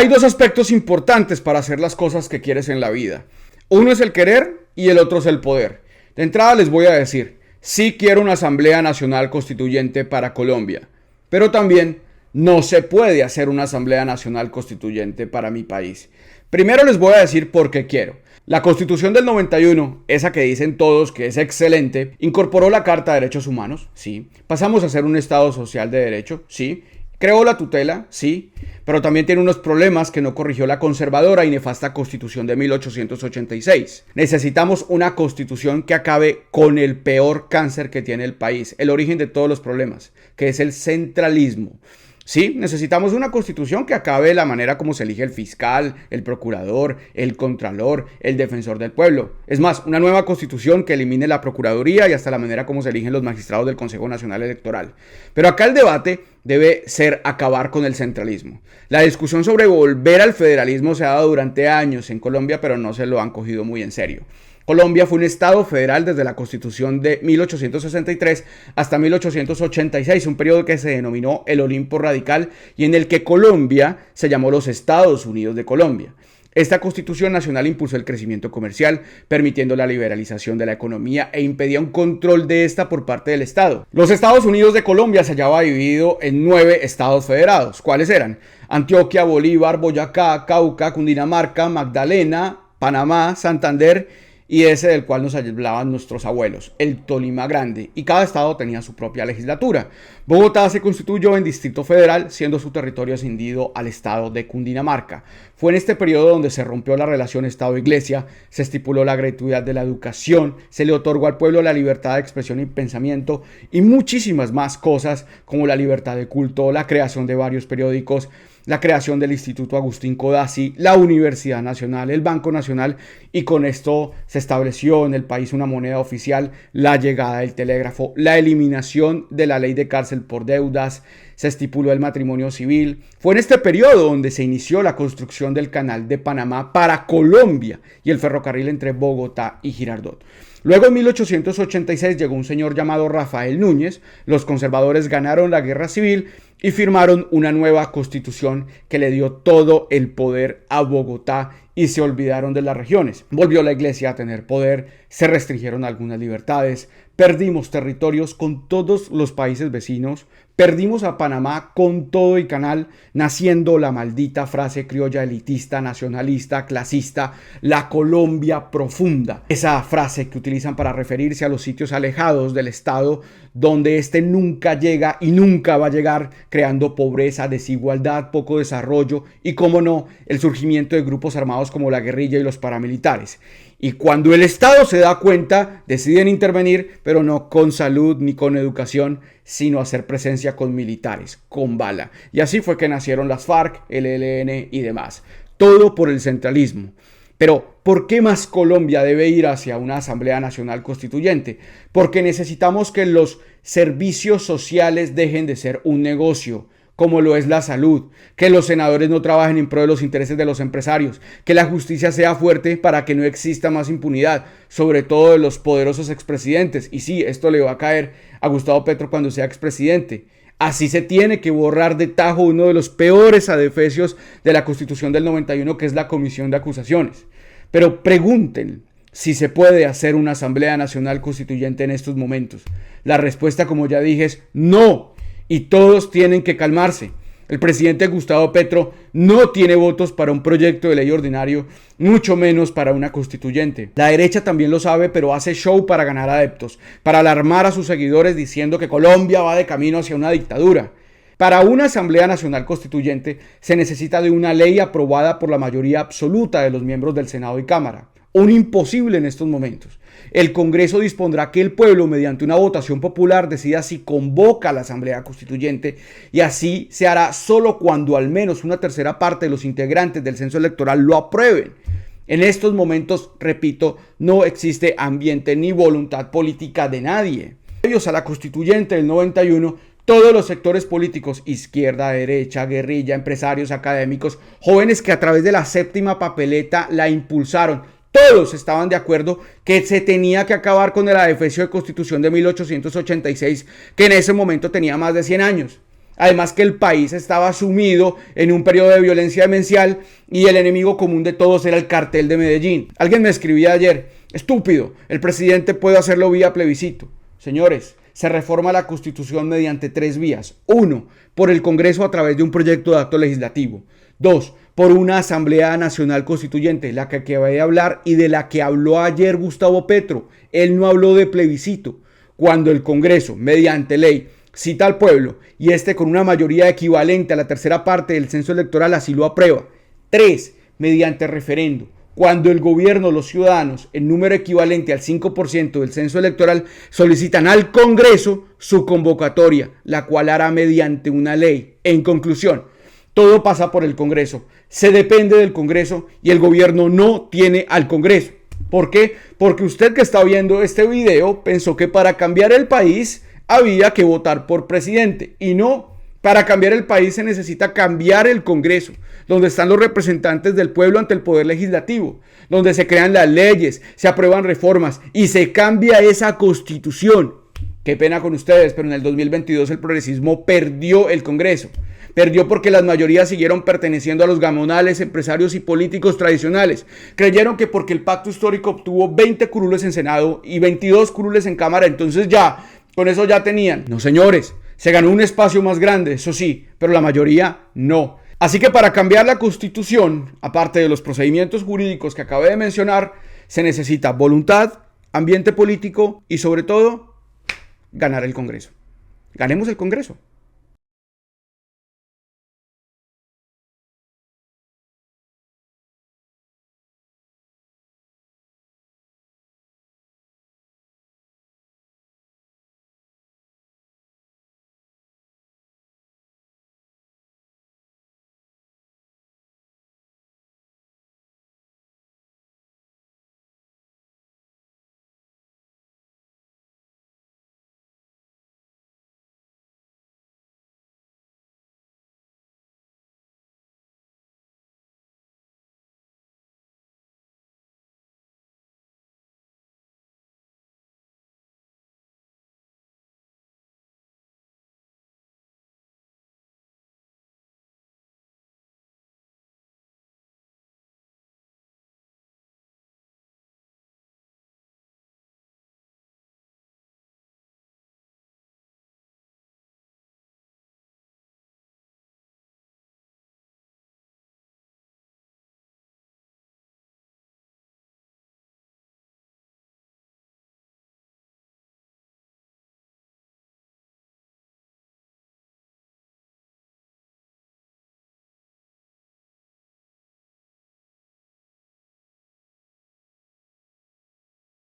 Hay dos aspectos importantes para hacer las cosas que quieres en la vida. Uno es el querer y el otro es el poder. De entrada les voy a decir, sí quiero una Asamblea Nacional Constituyente para Colombia, pero también no se puede hacer una Asamblea Nacional Constituyente para mi país. Primero les voy a decir por qué quiero. La Constitución del 91, esa que dicen todos que es excelente, incorporó la Carta de Derechos Humanos, sí. Pasamos a ser un Estado social de derecho, sí. Creó la tutela, sí, pero también tiene unos problemas que no corrigió la conservadora y nefasta Constitución de 1886. Necesitamos una Constitución que acabe con el peor cáncer que tiene el país, el origen de todos los problemas, que es el centralismo. Sí, necesitamos una constitución que acabe de la manera como se elige el fiscal, el procurador, el contralor, el defensor del pueblo. Es más, una nueva constitución que elimine la procuraduría y hasta la manera como se eligen los magistrados del Consejo Nacional Electoral. Pero acá el debate debe ser acabar con el centralismo. La discusión sobre volver al federalismo se ha dado durante años en Colombia, pero no se lo han cogido muy en serio. Colombia fue un estado federal desde la Constitución de 1863 hasta 1886, un periodo que se denominó el Olimpo Radical y en el que Colombia se llamó los Estados Unidos de Colombia. Esta Constitución Nacional impulsó el crecimiento comercial, permitiendo la liberalización de la economía e impedía un control de esta por parte del Estado. Los Estados Unidos de Colombia se hallaba dividido en 9 estados federados. ¿Cuáles eran? Antioquia, Bolívar, Boyacá, Cauca, Cundinamarca, Magdalena, Panamá, Santander y ese del cual nos hablaban nuestros abuelos, el Tolima Grande, y cada estado tenía su propia legislatura. Bogotá se constituyó en Distrito Federal, siendo su territorio ascendido al estado de Cundinamarca. Fue en este periodo donde se rompió la relación Estado-Iglesia, se estipuló la gratuidad de la educación, se le otorgó al pueblo la libertad de expresión y pensamiento, y muchísimas más cosas, como la libertad de culto, la creación de varios periódicos, la creación del Instituto Agustín Codazzi, la Universidad Nacional, el Banco Nacional, y con esto se estableció en el país una moneda oficial, la llegada del telégrafo, la eliminación de la ley de cárcel por deudas, se estipuló el matrimonio civil. Fue en este periodo donde se inició la construcción del Canal de Panamá para Colombia y el ferrocarril entre Bogotá y Girardot. Luego en 1886 llegó un señor llamado Rafael Núñez, los conservadores ganaron la guerra civil y firmaron una nueva constitución que le dio todo el poder a Bogotá y se olvidaron de las regiones. Volvió la iglesia a tener poder, se restringieron algunas libertades, perdimos territorios con todos los países vecinos, perdimos a Panamá con todo el canal, naciendo la maldita frase criolla elitista, nacionalista, clasista, la Colombia profunda. Esa frase que utilizan para referirse a los sitios alejados del Estado, donde este nunca llega y nunca va a llegar, creando pobreza, desigualdad, poco desarrollo y, cómo no, el surgimiento de grupos armados como la guerrilla y los paramilitares. Y cuando el Estado se da cuenta, deciden intervenir, pero no con salud ni con educación, sino hacer presencia con militares, con bala. Y así fue que nacieron las FARC, el ELN y demás. Todo por el centralismo. Pero, ¿por qué más Colombia debe ir hacia una Asamblea Nacional Constituyente? Porque necesitamos que los servicios sociales dejen de ser un negocio, como lo es la salud, que los senadores no trabajen en pro de los intereses de los empresarios, que la justicia sea fuerte para que no exista más impunidad, sobre todo de los poderosos expresidentes. Y sí, esto le va a caer a Gustavo Petro cuando sea expresidente. Así se tiene que borrar de tajo uno de los peores adefesios de la Constitución del 91, que es la Comisión de Acusaciones. Pero pregunten si se puede hacer una Asamblea Nacional Constituyente en estos momentos. La respuesta, como ya dije, es no. Y todos tienen que calmarse. El presidente Gustavo Petro no tiene votos para un proyecto de ley ordinario, mucho menos para una constituyente. La derecha también lo sabe, pero hace show para ganar adeptos, para alarmar a sus seguidores diciendo que Colombia va de camino hacia una dictadura. Para una Asamblea Nacional Constituyente se necesita de una ley aprobada por la mayoría absoluta de los miembros del Senado y Cámara. Un imposible en estos momentos. El Congreso dispondrá que el pueblo, mediante una votación popular, decida si convoca a la Asamblea Constituyente, y así se hará solo cuando al menos una tercera parte de los integrantes del censo electoral lo aprueben. En estos momentos, repito, no existe ambiente ni voluntad política de nadie. Previos a la Constituyente del 91, todos los sectores políticos, izquierda, derecha, guerrilla, empresarios, académicos, jóvenes que a través de la séptima papeleta la impulsaron, todos estaban de acuerdo que se tenía que acabar con el adefesio de Constitución de 1886, que en ese momento tenía más de 100 años. Además que el país estaba sumido en un periodo de violencia demencial y el enemigo común de todos era el cartel de Medellín. Alguien me escribía ayer: estúpido, el presidente puede hacerlo vía plebiscito. Señores, se reforma la Constitución mediante 3 vías. 1, por el Congreso a través de un proyecto de acto legislativo. 2, por una Asamblea Nacional Constituyente, la que acabé de hablar y de la que habló ayer Gustavo Petro. Él no habló de plebiscito. Cuando el Congreso, mediante ley, cita al pueblo y este con una mayoría equivalente a la tercera parte del censo electoral así lo aprueba. 3, mediante referendo. Cuando el gobierno, los ciudadanos, en número equivalente al 5% del censo electoral, solicitan al Congreso su convocatoria, la cual hará mediante una ley. En conclusión, todo pasa por el Congreso. Se depende del Congreso y el gobierno no tiene al Congreso. ¿Por qué? Porque usted que está viendo este video pensó que para cambiar el país había que votar por presidente. Y no. Para cambiar el país se necesita cambiar el Congreso, donde están los representantes del pueblo ante el poder legislativo, donde se crean las leyes, se aprueban reformas y se cambia esa Constitución. Qué pena con ustedes, pero en el 2022 el progresismo perdió el Congreso. Perdió porque las mayorías siguieron perteneciendo a los gamonales, empresarios y políticos tradicionales. Creyeron que porque el pacto histórico obtuvo 20 curules en Senado y 22 curules en Cámara, entonces ya, con eso ya tenían. No, señores. Se ganó un espacio más grande, eso sí, pero la mayoría no. Así que para cambiar la Constitución, aparte de los procedimientos jurídicos que acabé de mencionar, se necesita voluntad, ambiente político y sobre todo, ganar el Congreso. Ganemos el Congreso.